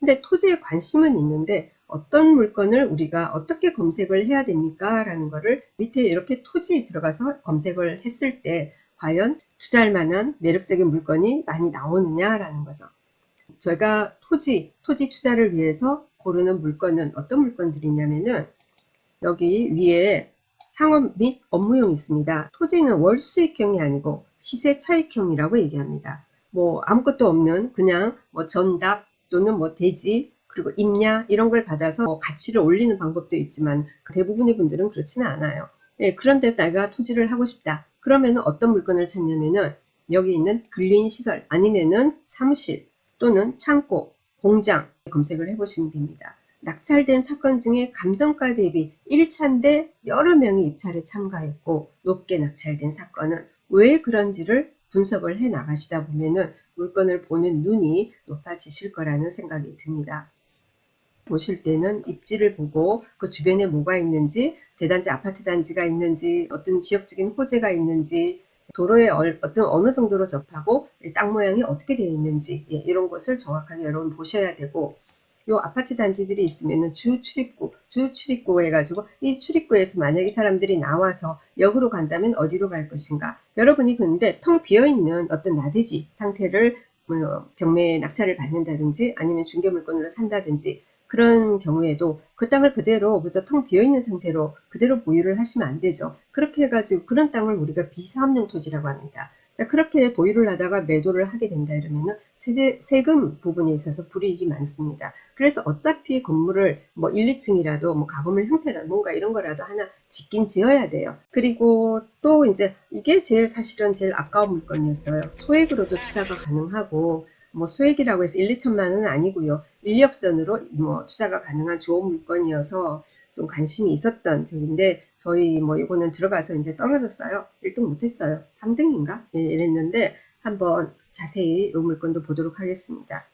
근데 토지에 관심은 있는데 어떤 물건을 우리가 어떻게 검색을 해야 됩니까? 라는 거를 밑에 이렇게 토지에 들어가서 검색을 했을 때 과연 투자할 만한 매력적인 물건이 많이 나오느냐라는 거죠. 제가 토지 투자를 위해서 고르는 물건은 어떤 물건들이냐면은 여기 위에 상업 및 업무용이 있습니다. 토지는 월수익형이 아니고 시세 차익형이라고 얘기합니다. 뭐 아무것도 없는 그냥 뭐 전답 또는 뭐 대지 그리고 임야 이런 걸 받아서 뭐 가치를 올리는 방법도 있지만 대부분의 분들은 그렇지는 않아요. 예, 그런데 내가 토지를 하고 싶다. 그러면은 어떤 물건을 찾냐면은 여기 있는 근린 시설 아니면은 사무실 또는 창고, 공장 검색을 해보시면 됩니다. 낙찰된 사건 중에 감정가 대비 1차인데 여러 명이 입찰에 참가했고 높게 낙찰된 사건은 왜 그런지를 분석을 해 나가시다 보면은 물건을 보는 눈이 높아지실 거라는 생각이 듭니다. 보실 때는 입지를 보고 그 주변에 뭐가 있는지, 대단지 아파트 단지가 있는지, 어떤 지역적인 호재가 있는지, 도로에 어느 정도로 접하고 땅 모양이 어떻게 되어 있는지 이런 것을 정확하게 여러분 보셔야 되고, 요 아파트 단지들이 있으면은 주 출입구 해가지고 이 출입구에서 만약에 사람들이 나와서 역으로 간다면 어디로 갈 것인가. 여러분이 근데 텅 비어있는 어떤 나대지 상태를 경매 낙찰을 받는다든지 아니면 중개물건으로 산다든지 그런 경우에도 그 땅을 그대로 그저 텅 비어있는 상태로 그대로 보유를 하시면 안 되죠. 그렇게 해가지고 그런 땅을 우리가 비사업용 토지라고 합니다. 자, 그렇게 보유를 하다가 매도를 하게 된다 이러면은 세금 부분에 있어서 불이익이 많습니다. 그래서 어차피 건물을 뭐 1, 2층이라도 뭐 가건물 형태라도 뭔가 이런 거라도 하나 짓긴 지어야 돼요. 그리고 또 이제 이게 사실은 제일 아까운 물건이었어요. 소액으로도 투자가 가능하고 뭐 소액이라고 해서 1, 2천만 원은 아니고요. 인력선으로 뭐 투자가 가능한 좋은 물건이어서 좀 관심이 있었던 책인데 저희 뭐 이거는 들어가서 이제 떨어졌어요. 1등 못했어요. 3등인가? 예, 이랬는데 한번 자세히 이 물건도 보도록 하겠습니다.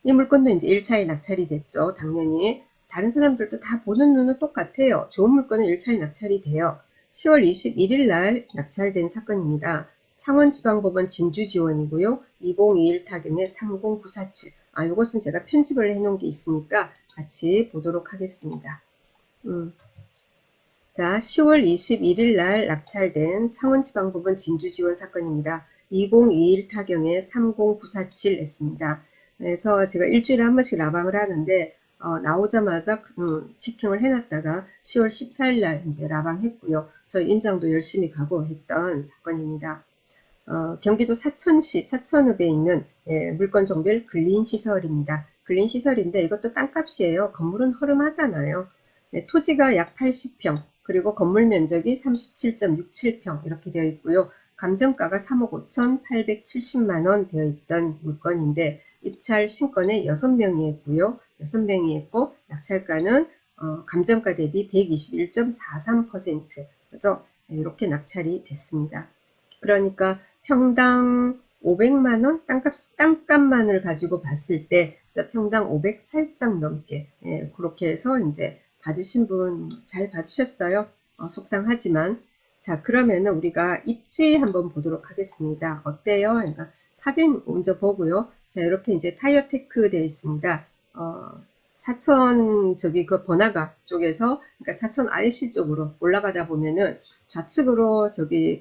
이 물건도 이제 1차에 낙찰이 됐죠. 당연히 다른 사람들도 다 보는 눈은 똑같아요. 좋은 물건은 1차에 낙찰이 돼요. 10월 21일 날 낙찰된 사건입니다. 창원지방법원 진주지원이고요. 2021 타겟의 30947. 이것은 제가 편집을 해놓은 게 있으니까 같이 보도록 하겠습니다. 자, 10월 21일 날 낙찰된 창원지방법원 진주지원 사건입니다. 2021 타경에 30947 했습니다. 그래서 제가 일주일에 한 번씩 라방을 하는데 나오자마자 직행을 해놨다가 10월 14일 날 이제 라방 했고요. 저희 임장도 열심히 가고 했던 사건입니다. 경기도 사천시 사천읍에 있는 물건종별 근린시설입니다. 근린시설인데 이것도 땅값이에요. 건물은 허름하잖아요. 네, 토지가 약 80평, 그리고 건물 면적이 37.67평 이렇게 되어 있고요. 감정가가 3억 5,870만원 되어 있던 물건인데 입찰 신건에 6명이 했고요. 6명이 했고 낙찰가는 감정가 대비 121.43%. 그래서 이렇게 낙찰이 됐습니다. 그러니까 평당 500만원 땅값만을 가지고 봤을 때 평당 500 살짝 넘게 그렇게 해서 이제 받으신 분 잘 받으셨어요. 속상하지만 자, 그러면은 우리가 입지 한번 보도록 하겠습니다. 어때요? 그러니까 사진 먼저 보고요. 자, 이렇게 이제 타이어 테크 되어 있습니다. 사천 그 번화가 쪽에서 그러니까 사천 IC 쪽으로 올라가다 보면은 좌측으로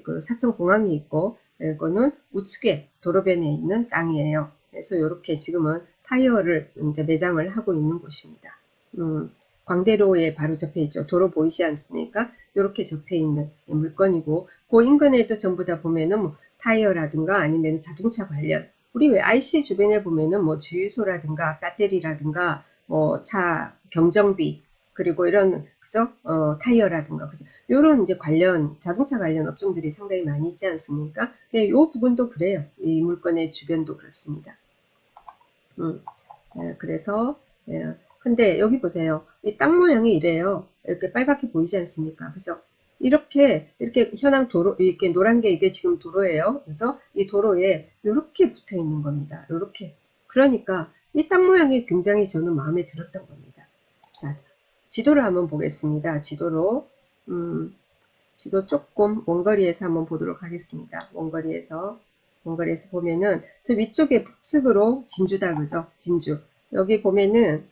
그 사천 공항이 있고 이거는 우측에 도로변에 있는 땅이에요. 그래서 이렇게 지금은 타이어를 이제 매장을 하고 있는 곳입니다. 광대로에 바로 접해 있죠. 도로 보이지 않습니까? 이렇게 접해 있는 물건이고 그 인근에도 전부 다 보면은 뭐 타이어라든가 아니면 자동차 관련 우리 왜 IC 주변에 보면은 뭐 주유소라든가 배터리라든가 뭐 차 경정비 그리고 이런 그죠? 타이어라든가 그죠? 요런 이제 자동차 관련 업종들이 상당히 많이 있지 않습니까? 이 부분도 그래요. 이 물건의 주변도 그렇습니다. 그래서 근데 여기 보세요. 이 땅 모양이 이래요. 이렇게 빨갛게 보이지 않습니까? 그죠? 이렇게 현황 도로 이렇게 노란 게 이게 지금 도로예요. 그래서 이 도로에 이렇게 붙어 있는 겁니다. 이렇게. 그러니까 이 땅 모양이 굉장히 저는 마음에 들었던 겁니다. 자, 지도를 한번 보겠습니다. 지도 조금 원거리에서 한번 보도록 하겠습니다. 원거리에서 보면은 저 위쪽에 북측으로 진주다 그죠? 진주. 여기 보면은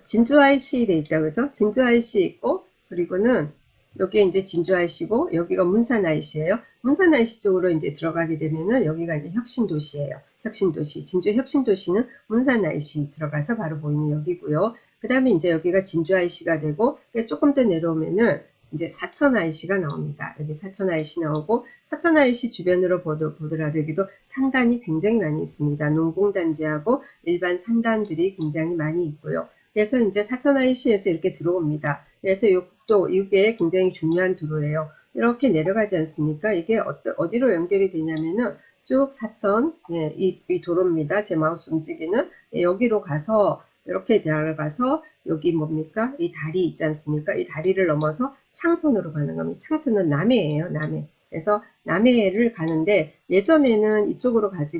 진주 IC 돼 있다, 그죠? 진주 IC 있고, 그리고는 여기에 이제 진주 IC고, 여기가 문산 IC예요. 문산 IC 쪽으로 이제 들어가게 되면은 여기가 이제 혁신도시예요. 혁신도시. 진주 혁신도시는 문산 IC 들어가서 바로 보이는 여기고요. 그 다음에 이제 여기가 진주 IC가 되고, 조금 더 내려오면은 이제 사천 IC가 나옵니다. 여기 사천 IC 나오고, 사천 IC 주변으로 보더라도 여기도 산단이 굉장히 많이 있습니다. 농공단지하고 일반 산단들이 굉장히 많이 있고요. 그래서 이제 사천 IC에서 이렇게 들어옵니다. 그래서 이 국도, 이게 굉장히 중요한 도로예요. 이렇게 내려가지 않습니까? 이게 어디로 연결이 되냐면은 쭉 사천, 예, 이 도로입니다. 제 마우스 움직이는, 예, 여기로 가서 이렇게 내려가서 여기 뭡니까? 이 다리 있지 않습니까? 이 다리를 넘어서 창선으로 가는 겁니다. 창선은 남해예요, 남해. 그래서 남해를 가는데 예전에는 이쪽으로 가지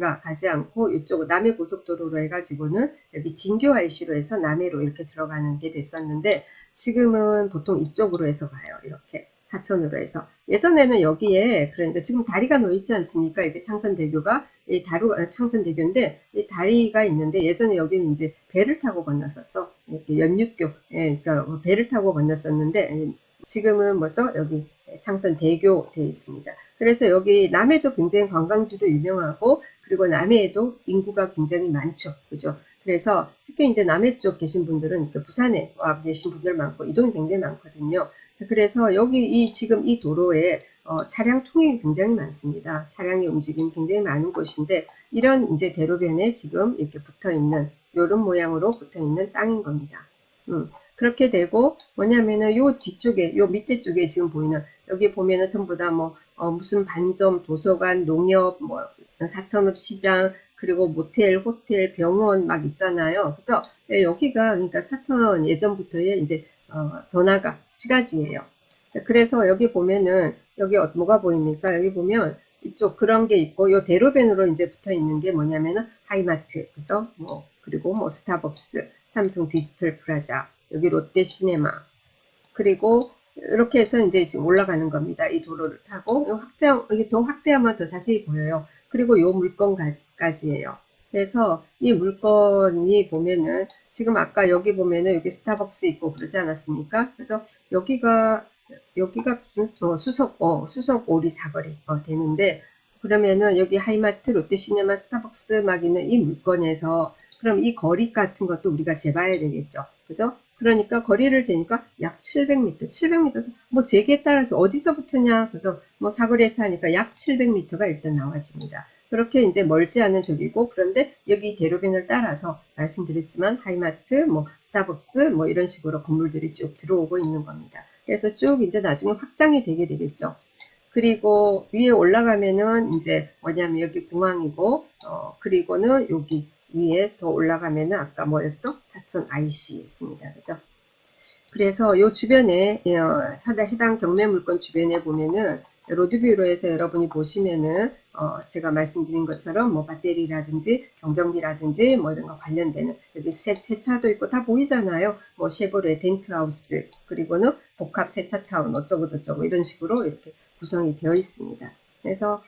않고 이쪽 남해 고속도로로 해가지고는 여기 진교 IC로 해서 남해로 이렇게 들어가는 게 됐었는데 지금은 보통 이쪽으로 해서 가요. 이렇게 사천으로 해서 예전에는 여기에 그러니까 지금 다리가 놓여 있지 않습니까? 이게 창선대교가 창선대교인데 이 다리가 있는데 예전에 여기는 이제 배를 타고 건넜었죠. 이렇게 연육교, 예, 그러니까 배를 타고 건넜었는데 지금은 뭐죠? 여기 창선대교 되어 있습니다. 그래서 여기 남해도 굉장히 관광지로 유명하고 그리고 남해에도 인구가 굉장히 많죠. 그죠? 그래서 특히 이제 남해 쪽 계신 분들은 부산에 와 계신 분들 많고 이동이 굉장히 많거든요. 그래서 여기 지금 이 도로에 차량 통행이 굉장히 많습니다. 차량의 움직임이 굉장히 많은 곳인데 이런 이제 대로변에 지금 이렇게 붙어 있는 이런 모양으로 붙어 있는 땅인 겁니다. 그렇게 되고 뭐냐면은 요 뒤쪽에 요 밑에 쪽에 지금 보이는 여기 보면은 전부 다 뭐 무슨 반점, 도서관, 농협, 뭐 사천읍 시장 그리고 모텔, 호텔, 병원 막 있잖아요. 그죠? 네, 여기가 그러니까 사천 예전부터의 이제 번화가 시가지예요. 그래서 여기 보면은 여기 뭐가 보입니까? 여기 보면 이쪽 그런 게 있고 요 대로변으로 이제 붙어 있는 게 뭐냐면은 하이마트, 그죠? 뭐 그리고 뭐 스타벅스, 삼성 디지털 프라자, 여기 롯데 시네마, 그리고 이렇게 해서 이제 지금 올라가는 겁니다. 이 도로를 타고 이게 더 확대하면 더 자세히 보여요. 그리고 요 물건까지예요. 그래서 이 물건이 보면은 지금 아까 여기 보면은 여기 스타벅스 있고 그러지 않았습니까? 그래서 여기가 수석 오리 사거리 되는데 그러면은 여기 하이마트, 롯데시네마, 스타벅스 막 있는 이 물건에서 그럼 이 거리 같은 것도 우리가 재봐야 되겠죠. 그죠? 그러니까 거리를 재니까 약 700m, 700m, 뭐 재기에 따라서 어디서부터냐, 그래서 뭐 사거리에서 하니까 약 700m가 일단 나와집니다. 그렇게 이제 멀지 않은 적이고, 그런데 여기 대로변을 따라서 말씀드렸지만 하이마트, 뭐 스타벅스, 뭐 이런 식으로 건물들이 쭉 들어오고 있는 겁니다. 그래서 쭉 이제 나중에 확장이 되게 되겠죠. 그리고 위에 올라가면은 이제 뭐냐면 여기 공항이고, 그리고는 여기 위에 더 올라가면은 아까 뭐였죠? 사천 IC 있습니다. 그죠? 그래서 요 주변에 해당 경매 물건 주변에 보면은 로드뷰로 해서 여러분이 보시면은 제가 말씀드린 것처럼 뭐 배터리라든지 경정비라든지 뭐 이런 거 관련되는 여기 세차도 있고 다 보이잖아요. 뭐 쉐보레 덴트하우스 그리고는 복합 세차타운 어쩌고 저쩌고 이런 식으로 이렇게 구성이 되어 있습니다. 그래서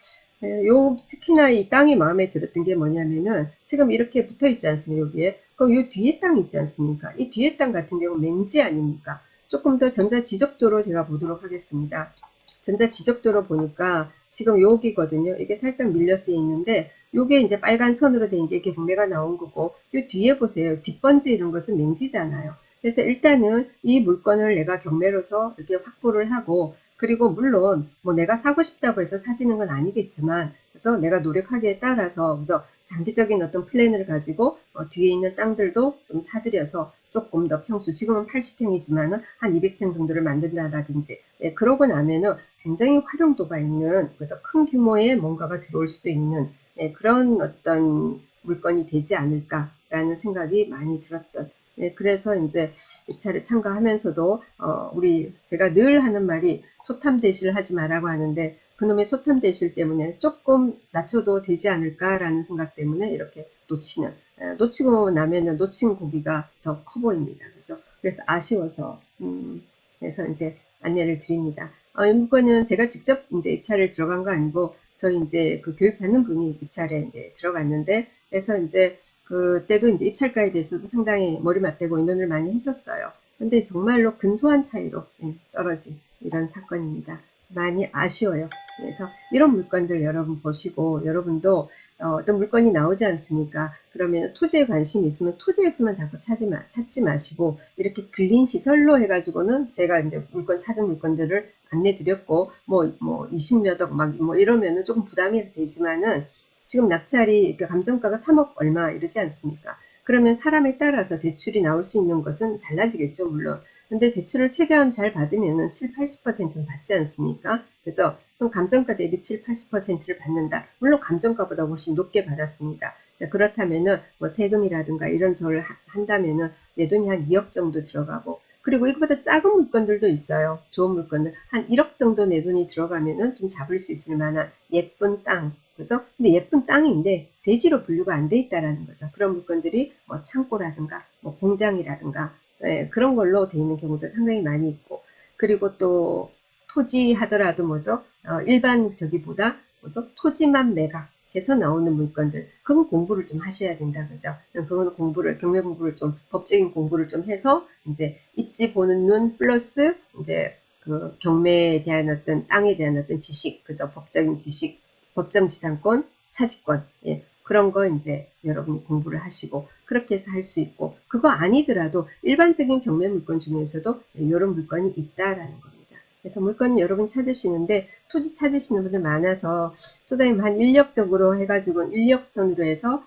특히나 이 땅이 마음에 들었던 게 뭐냐면은 지금 이렇게 붙어 있지 않습니까? 여기에. 그럼 요 뒤에 땅 있지 않습니까? 이 뒤에 땅 같은 경우 맹지 아닙니까? 조금 더 전자지적도로 제가 보도록 하겠습니다. 전자지적도로 보니까 지금 여기거든요. 이게 살짝 밀려서 있는데 요게 이제 빨간 선으로 된 게 경매가 나온 거고 요 뒤에 보세요. 뒷번지 이런 것은 맹지잖아요. 그래서 일단은 이 물건을 내가 경매로서 이렇게 확보를 하고 그리고 물론 뭐 내가 사고 싶다고 해서 사지는 건 아니겠지만 그래서 내가 노력하기에 따라서 그래서 장기적인 어떤 플랜을 가지고 뒤에 있는 땅들도 좀 사들여서 조금 더 평수 지금은 80평이지만은 한 200평 정도를 만든다라든지 그러고 나면은 굉장히 활용도가 있는 그래서 큰 규모의 뭔가가 들어올 수도 있는 그런 어떤 물건이 되지 않을까라는 생각이 많이 들었던 그래서 이제 입찰에 참가하면서도 제가 늘 하는 말이 소탐대실 하지 말라고 하는데 그놈의 소탐대실 때문에 조금 낮춰도 되지 않을까라는 생각 때문에 이렇게 놓치고 나면은 놓친 고기가 더 커 보입니다. 그래서 아쉬워서 그래서 이제 안내를 드립니다. 이 물건은 제가 직접 이제 입찰을 들어간 거 아니고 저희 이제 그 교육받는 분이 입찰에 이제 들어갔는데 그래서 이제 그때도 이제 입찰가에 대해서도 상당히 머리 맞대고 의논을 많이 했었어요. 근데 정말로 근소한 차이로 떨어진 이런 사건입니다. 많이 아쉬워요. 그래서 이런 물건들 여러분 보시고 여러분도 어떤 물건이 나오지 않습니까? 그러면 토지에 관심이 있으면 토지에서만 자꾸 찾지 마시고 이렇게 근린 시설로 해가지고는 제가 이제 물건 찾은 물건들을 안내드렸고 뭐 20몇 억 막 뭐 이러면은 조금 부담이 되지만은 지금 낙찰이 감정가가 3억 얼마 이러지 않습니까? 그러면 사람에 따라서 대출이 나올 수 있는 것은 달라지겠죠, 물론. 근데 대출을 최대한 잘 받으면은 7, 80%는 받지 않습니까? 그래서 그럼 감정가 대비 7, 80%를 받는다. 물론 감정가보다 훨씬 높게 받았습니다. 자, 그렇다면은 뭐 세금이라든가 이런 저를 한다면은 내 돈이 한 2억 정도 들어가고 그리고 이거보다 작은 물건들도 있어요. 좋은 물건들. 한 1억 정도 내 돈이 들어가면은 좀 잡을 수 있을 만한 예쁜 땅. 그래서 근데 예쁜 땅인데 대지로 분류가 안 돼 있다라는 거죠. 그런 물건들이 뭐 창고라든가 뭐 공장이라든가 그런 걸로 돼 있는 경우도 상당히 많이 있고 그리고 또 토지 하더라도 뭐죠? 일반 저기보다 뭐죠? 토지만 매각해서 나오는 물건들 그건 공부를 좀 하셔야 된다 그죠? 그거는 경매 공부를 좀 법적인 공부를 좀 해서 이제 입지 보는 눈 플러스 이제 그 경매에 대한 어떤 땅에 대한 어떤 지식 그죠? 법적인 지식 법정지상권, 차지권, 그런 거 이제 여러분이 공부를 하시고 그렇게 해서 할 수 있고 그거 아니더라도 일반적인 경매 물건 중에서도 이런 물건이 있다라는 겁니다. 그래서 물건 여러분 찾으시는데 토지 찾으시는 분들 많아서 소장님 한 인력적으로 해가지고 인력선으로 해서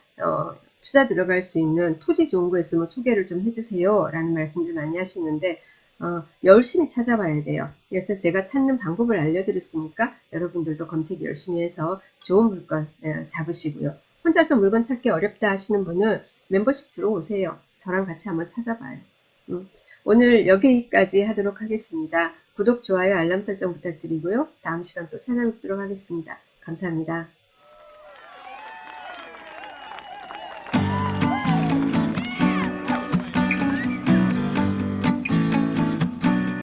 투자 들어갈 수 있는 토지 좋은 거 있으면 소개를 좀 해주세요 라는 말씀들 많이 하시는데 열심히 찾아봐야 돼요. 그래서 제가 찾는 방법을 알려드렸으니까 여러분들도 검색 열심히 해서 좋은 물건 잡으시고요. 혼자서 물건 찾기 어렵다 하시는 분은 멤버십 들어오세요. 저랑 같이 한번 찾아봐요. 오늘 여기까지 하도록 하겠습니다. 구독, 좋아요, 알람 설정 부탁드리고요. 다음 시간 또 찾아뵙도록 하겠습니다. 감사합니다.